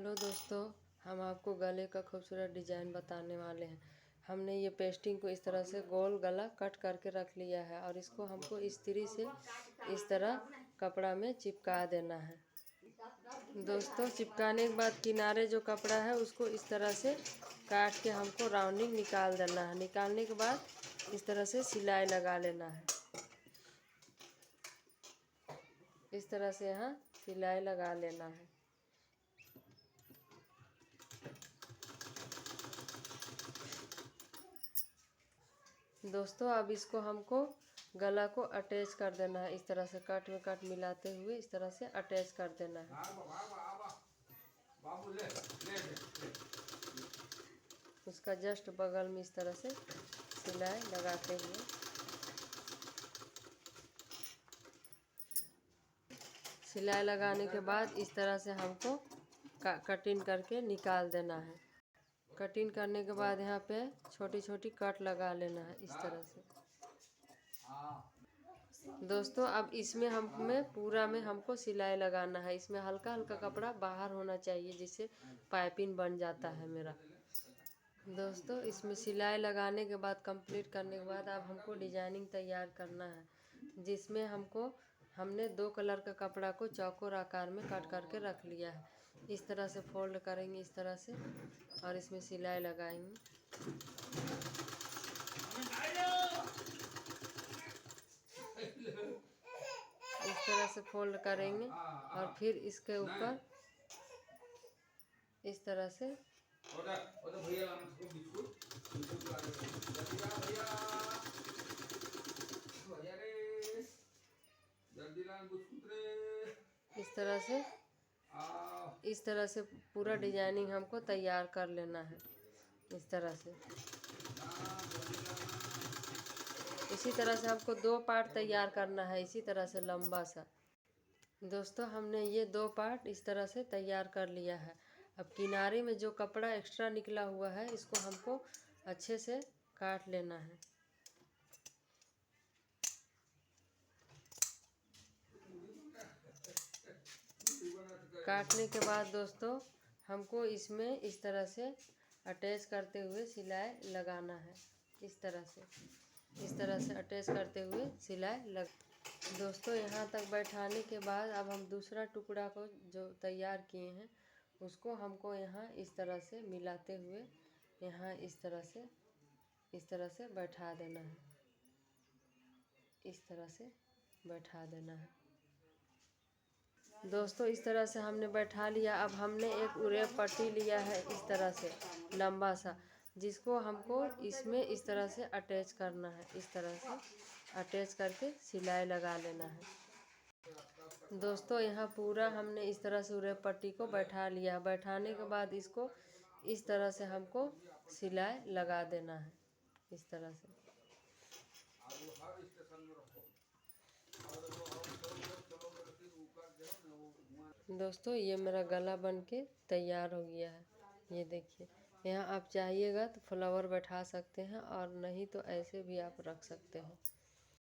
Hello दोस्तों, हम आपको गले का खूबसूरत डिजाइन बताने वाले हैं। हमने ये पेस्टिंग को इस तरह से गोल गला कट करके रख लिया है और इसको हमको इस्त्री से इस तरह कपड़ा में चिपका देना है। दोस्तों, चिपकाने के बाद किनारे जो कपड़ा है उसको इस तरह से काट के हमको राउंडिंग निकाल देना है। निकालने के बाद इस तरह से सिलाई लगा लेना है। इस तरह से यहाँ सिलाई लगा लेना है। दोस्तों, अब इसको हमको गला को अटैच कर देना है। इस तरह से कट में कट मिलाते हुए इस तरह से अटैच कर देना है। उसका जस्ट बगल में इस तरह से सिलाई लगाते हुए सिलाई लगाने के बाद इस तरह से हमको कटिंग करके निकाल देना है। कटिंग करने के बाद यहाँ पे छोटी छोटी कट लगा लेना है इस तरह से। दोस्तों, अब इसमें पूरा में हमको सिलाई लगाना है। इसमें हल्का हल्का कपड़ा बाहर होना चाहिए जिससे पाइपिंग बन जाता है मेरा। दोस्तों, इसमें सिलाई लगाने के बाद कंप्लीट करने के बाद अब हमको डिजाइनिंग तैयार करना है, जिसमें हमने 2 कलर का कपड़ा को चौकोर आकार में कट करके रख लिया है। इस तरह से फोल्ड करेंगे इस तरह से और इसमें सिलाई लगाएंगे। इस तरह से फोल्ड करेंगे और फिर इसके ऊपर इस तरह से इस तरह से पूरा डिजाइनिंग हमको तैयार कर लेना है। इस तरह से इसी तरह से हमको 2 पार्ट तैयार करना है, इसी तरह से लंबा सा। दोस्तों, हमने ये 2 पार्ट इस तरह से तैयार कर लिया है। अब किनारे में जो कपड़ा एक्स्ट्रा निकला हुआ है इसको हमको अच्छे से काट लेना है। काटने के बाद दोस्तों, हमको इसमें इस तरह से अटैच करते हुए सिलाई लगाना है। इस तरह से अटैच करते हुए सिलाई लग। दोस्तों, यहाँ तक बैठाने के बाद अब हम दूसरा टुकड़ा को जो तैयार किए हैं उसको हमको यहाँ इस तरह से मिलाते हुए यहाँ इस तरह से बैठा देना है। इस तरह से बैठा देना है। दोस्तों, इस तरह से हमने बैठा लिया। अब हमने एक उरेब पट्टी लिया है इस तरह से लंबा सा, जिसको हमको इसमें इस तरह से अटैच करना है। इस तरह से अटैच करके सिलाई लगा लेना है। दोस्तों, यहाँ पूरा हमने इस तरह से उरेब पट्टी को बैठा लिया। बैठाने के बाद इसको इस तरह से हमको सिलाई लगा देना है। इस तरह से दोस्तों, ये मेरा गला बन के तैयार हो गया है। ये देखिए, यहाँ आप चाहिएगा तो फ्लावर बैठा सकते हैं और नहीं तो ऐसे भी आप रख सकते हैं।